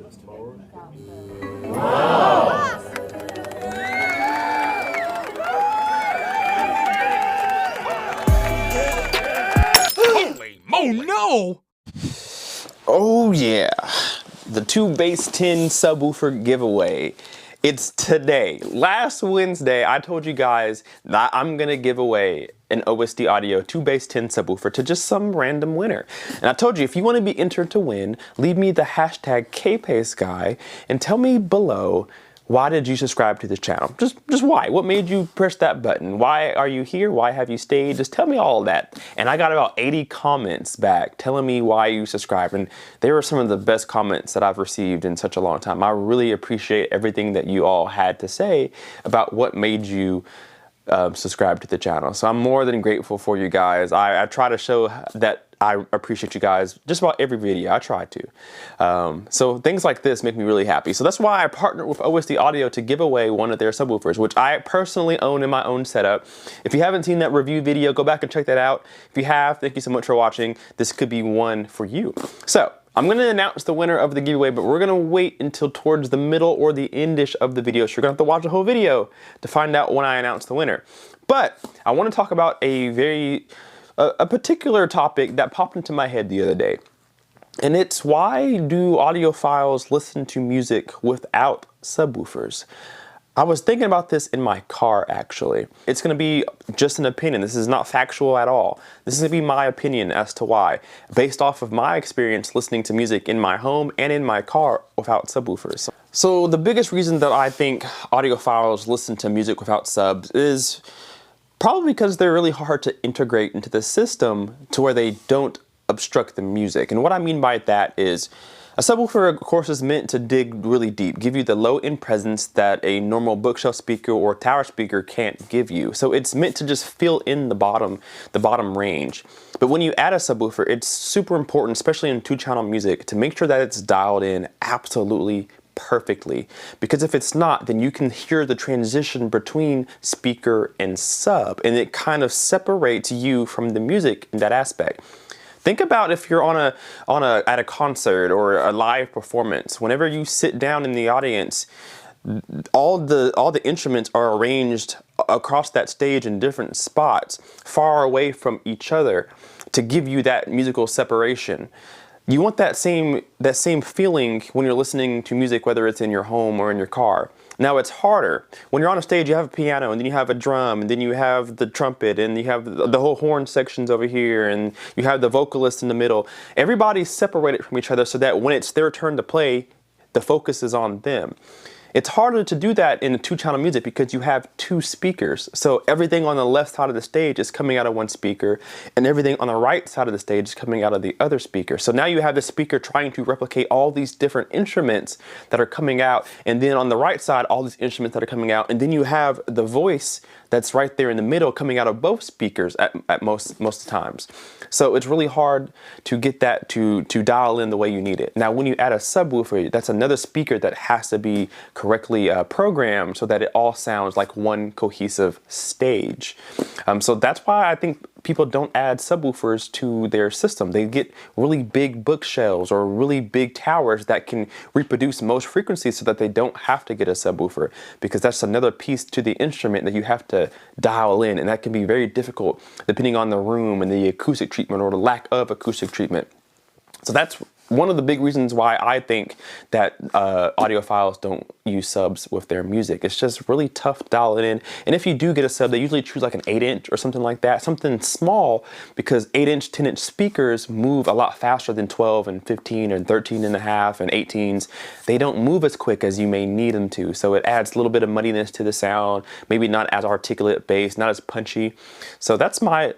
Holy moly! Oh no! Oh yeah, the 2 bass 10 subwoofer giveaway. It's today. Last Wednesday, I told you guys that I'm gonna give away an OSD Audio 2 bass 10 subwoofer to just some random winner. And I told you, if you wanna be entered to win, leave me the hashtag Kpaceguy and tell me below, why did you subscribe to this channel? Just why? What made you press that button? Why are you here? Why have you stayed? Just tell me all of that. And I got about 80 comments back telling me why you subscribed. And they were some of the best comments that I've received in such a long time. I really appreciate everything that you all had to say about what made you subscribe to the channel. So I'm more than grateful for you guys. I try to show that I appreciate you guys just about every video. I try to. So things like this make me really happy. So that's why I partnered with OSD Audio to give away one of their subwoofers, which I personally own in my own setup. If you haven't seen that review video, go back and check that out. If you have, thank you so much for watching. This could be one for you. So I'm going to announce the winner of the giveaway, but we're going to wait until towards the middle or the endish of the video. So you're going to have to watch the whole video to find out when I announce the winner. But I want to talk about a particular topic that popped into my head the other day. And it's, why do audiophiles listen to music without subwoofers? I was thinking about this in my car, actually. It's gonna be just an opinion. This is not factual at all. This is gonna be my opinion as to why, based off of my experience listening to music in my home and in my car without subwoofers. So the biggest reason that I think audiophiles listen to music without subs is probably because they're really hard to integrate into the system to where they don't obstruct the music. And what I mean by that is, a subwoofer, of course, is meant to dig really deep, give you the low-end presence that a normal bookshelf speaker or tower speaker can't give you. So it's meant to just fill in the bottom range. But when you add a subwoofer, it's super important, especially in 2-channel music, to make sure that it's dialed in absolutely perfectly, because if it's not, then you can hear the transition between speaker and sub, and it kind of separates you from the music in that aspect. Think about if you're at a concert or a live performance. Whenever you sit down in the audience, all the instruments are arranged across that stage in different spots, far away from each other, to give you that musical separation. You want that same feeling when you're listening to music, whether it's in your home or in your car. Now it's harder. When you're on a stage, you have a piano, and then you have a drum, and then you have the trumpet, and you have the whole horn sections over here, and you have the vocalist in the middle. Everybody's separated from each other so that when it's their turn to play, the focus is on them. It's harder to do that in 2-channel music because you have 2 speakers. So everything on the left side of the stage is coming out of one speaker, and everything on the right side of the stage is coming out of the other speaker. So now you have the speaker trying to replicate all these different instruments that are coming out, and then on the right side, all these instruments that are coming out, and then you have the voice that's right there in the middle coming out of both speakers at most times. So it's really hard to get that to dial in the way you need it. Now, when you add a subwoofer, that's another speaker that has to be correctly programmed so that it all sounds like one cohesive stage. So that's why I think people don't add subwoofers to their system. They get really big bookshelves or really big towers that can reproduce most frequencies so that they don't have to get a subwoofer, because that's another piece to the instrument that you have to dial in, and that can be very difficult depending on the room and the acoustic treatment or the lack of acoustic treatment. So that's one of the big reasons why I think that audiophiles don't use subs with their music. It's just really tough to dial it in. And if you do get a sub, they usually choose like an 8-inch or something like that, something small, because 8-inch, 10-inch speakers move a lot faster than 12 and 15 and 13 and a half and 18s. They don't move as quick as you may need them to. So it adds a little bit of muddiness to the sound, maybe not as articulate bass, not as punchy. So that's my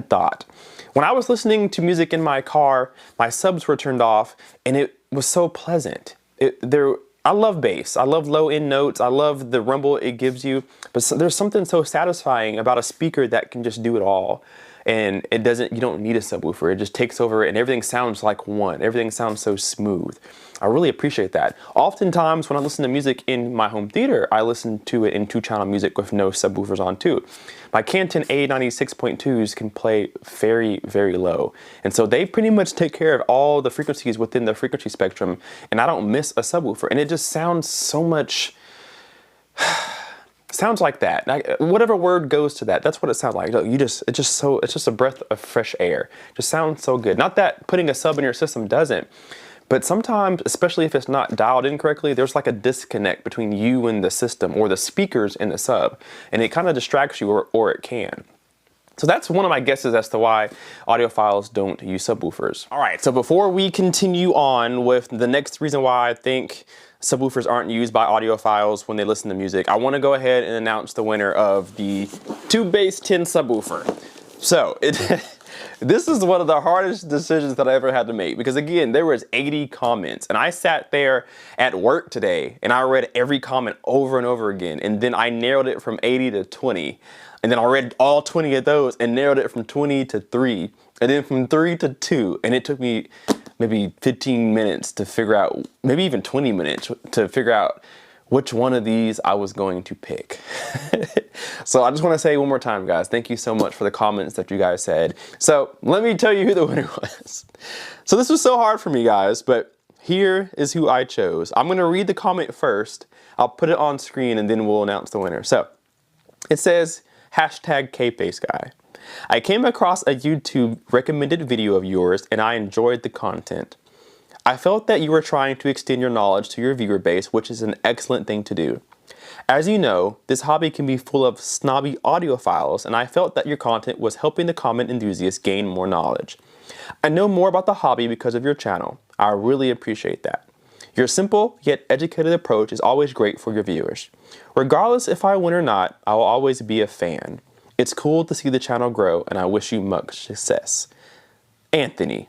thought. When I was listening to music in my car, my subs were turned off, and it was so pleasant. I love bass. I love low-end notes. I love the rumble it gives you. But there's something so satisfying about a speaker that can just do it all. and you don't need a subwoofer. It just takes over and everything sounds like one. Everything sounds so smooth. I really appreciate that. Oftentimes when I listen to music in my home theater, I listen to it in 2-channel music with no subwoofers on too. My Canton A96.2s can play very, very low. And so they pretty much take care of all the frequencies within the frequency spectrum, and I don't miss a subwoofer. And it just sounds so much, sounds like that. Whatever word goes to that, that's what it sounds like. It's just a breath of fresh air. It just sounds so good. Not that putting a sub in your system doesn't, but sometimes, especially if it's not dialed in correctly, there's like a disconnect between you and the system or the speakers in the sub, and it kind of distracts you, or it can. So that's one of my guesses as to why audiophiles don't use subwoofers. All right, so before we continue on with the next reason why I think subwoofers aren't used by audiophiles when they listen to music, I want to go ahead and announce the winner of the 2-Bass-10 subwoofer. So this is one of the hardest decisions that I ever had to make, because again, there was 80 comments and I sat there at work today and I read every comment over and over again, and then I narrowed it from 80 to 20, and then I read all 20 of those and narrowed it from 20 to 3, and then from 3 to 2, and it took me maybe 15 minutes to figure out, maybe even 20 minutes to figure out which one of these I was going to pick. So I just want to say one more time, guys, thank you so much for the comments that you guys said. So let me tell you who the winner was. So this was so hard for me, guys, but here is who I chose. I'm going to read the comment first. I'll put it on screen and then we'll announce the winner. So it says, #Kpaceguy. I came across a YouTube recommended video of yours and I enjoyed the content. I felt that you were trying to extend your knowledge to your viewer base, which is an excellent thing to do. As you know, this hobby can be full of snobby audiophiles, and I felt that your content was helping the common enthusiasts gain more knowledge. I know more about the hobby because of your channel. I really appreciate that. Your simple yet educated approach is always great for your viewers. Regardless if I win or not, I will always be a fan. It's cool to see the channel grow, and I wish you much success. Anthony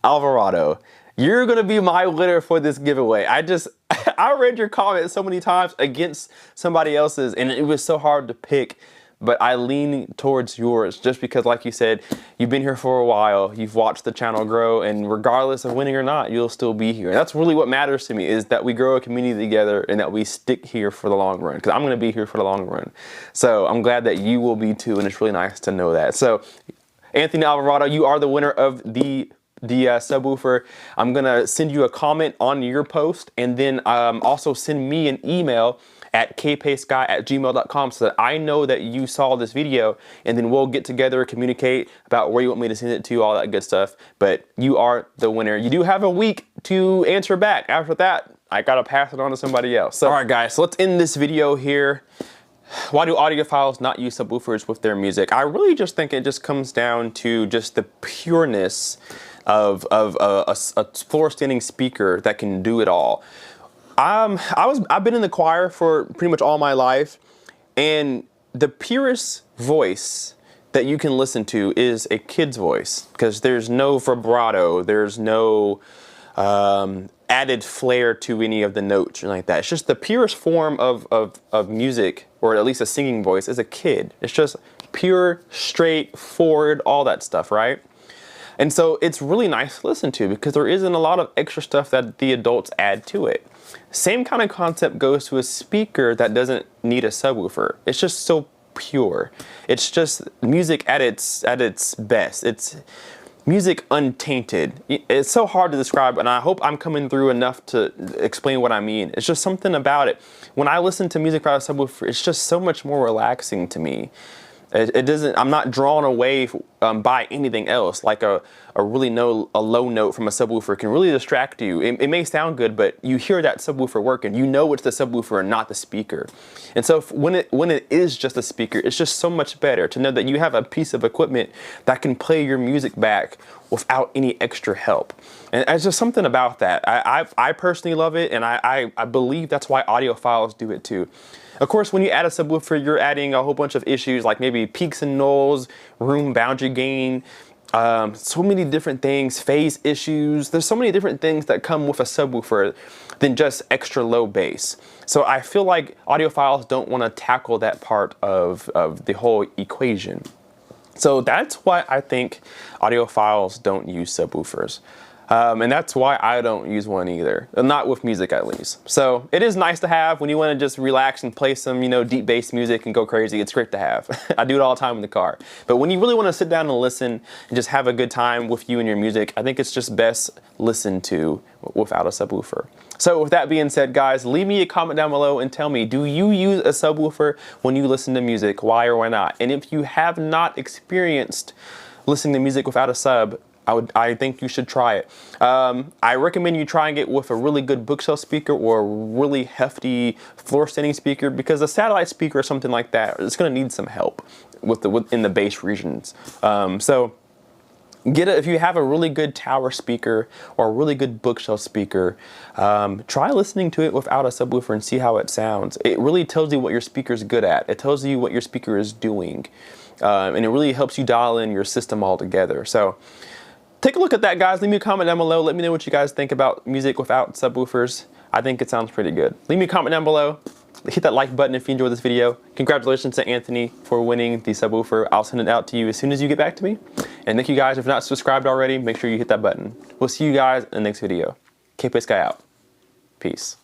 Alvarado, you're gonna be my winner for this giveaway. I read your comment so many times against somebody else's, and it was so hard to pick, but I lean towards yours just because, like you said, you've been here for a while, you've watched the channel grow, and regardless of winning or not, you'll still be here. And that's really what matters to me, is that we grow a community together and that we stick here for the long run, because I'm gonna be here for the long run. So I'm glad that you will be too, and it's really nice to know that. So Anthony Alvarado, you are the winner of the subwoofer. I'm gonna send you a comment on your post, and then also send me an email at kpaceguy@gmail.com so that I know that you saw this video, and then we'll get together, communicate about where you want me to send it to, all that good stuff. But you are the winner. You do have a week to answer back. After that, I gotta pass it on to somebody else. So, all right, guys, so let's end this video here. Why do audiophiles not use subwoofers with their music? I really just think it just comes down to just the pureness of a floor-standing speaker that can do it all. I've been in the choir for pretty much all my life, and the purest voice that you can listen to is a kid's voice, because there's no vibrato, there's no added flair to any of the notes or like that. It's just the purest form of music, or at least a singing voice, is a kid. It's just pure, straightforward, all that stuff, right? And so it's really nice to listen to, because there isn't a lot of extra stuff that the adults add to it. Same kind of concept goes to a speaker that doesn't need a subwoofer. It's just so pure. It's just music at its best. It's music untainted. It's so hard to describe, and I hope I'm coming through enough to explain what I mean. It's just something about it. When I listen to music without a subwoofer, it's just so much more relaxing to me. I'm not drawn away by anything else. Like a low note from a subwoofer can really distract you. It may sound good, but you hear that subwoofer working. You know it's the subwoofer and not the speaker. And so when it is just a speaker, it's just so much better to know that you have a piece of equipment that can play your music back without any extra help. And it's just something about that. I personally love it, and I believe that's why audiophiles do it too. Of course, when you add a subwoofer, you're adding a whole bunch of issues like maybe peaks and nulls, room boundary gain, so many different things, phase issues. There's so many different things that come with a subwoofer than just extra low bass. So I feel like audiophiles don't want to tackle that part of the whole equation. So that's why I think audiophiles don't use subwoofers. And that's why I don't use one either, not with music at least. So it is nice to have when you want to just relax and play some, you know, deep bass music and go crazy. It's great to have. I do it all the time in the car. But when you really want to sit down and listen and just have a good time with you and your music, I think it's just best listened to without a subwoofer. So with that being said, guys, leave me a comment down below and tell me, do you use a subwoofer when you listen to music? Why or why not? And if you have not experienced listening to music without a sub, I think you should try it. I recommend you trying it with a really good bookshelf speaker or a really hefty floor standing speaker, because a satellite speaker or something like that is going to need some help in the bass regions. So if you have a really good tower speaker or a really good bookshelf speaker, try listening to it without a subwoofer and see how it sounds. It really tells you what your speaker is good at. It tells you what your speaker is doing. And it really helps you dial in your system altogether. So take a look at that, guys. Leave me a comment down below. Let me know what you guys think about music without subwoofers. I think it sounds pretty good. Leave me a comment down below. Hit that like button if you enjoyed this video. Congratulations to Anthony for winning the subwoofer. I'll send it out to you as soon as you get back to me. And thank you guys. If you're not subscribed already, make sure you hit that button. We'll see you guys in the next video. Kpaceguy out. Peace.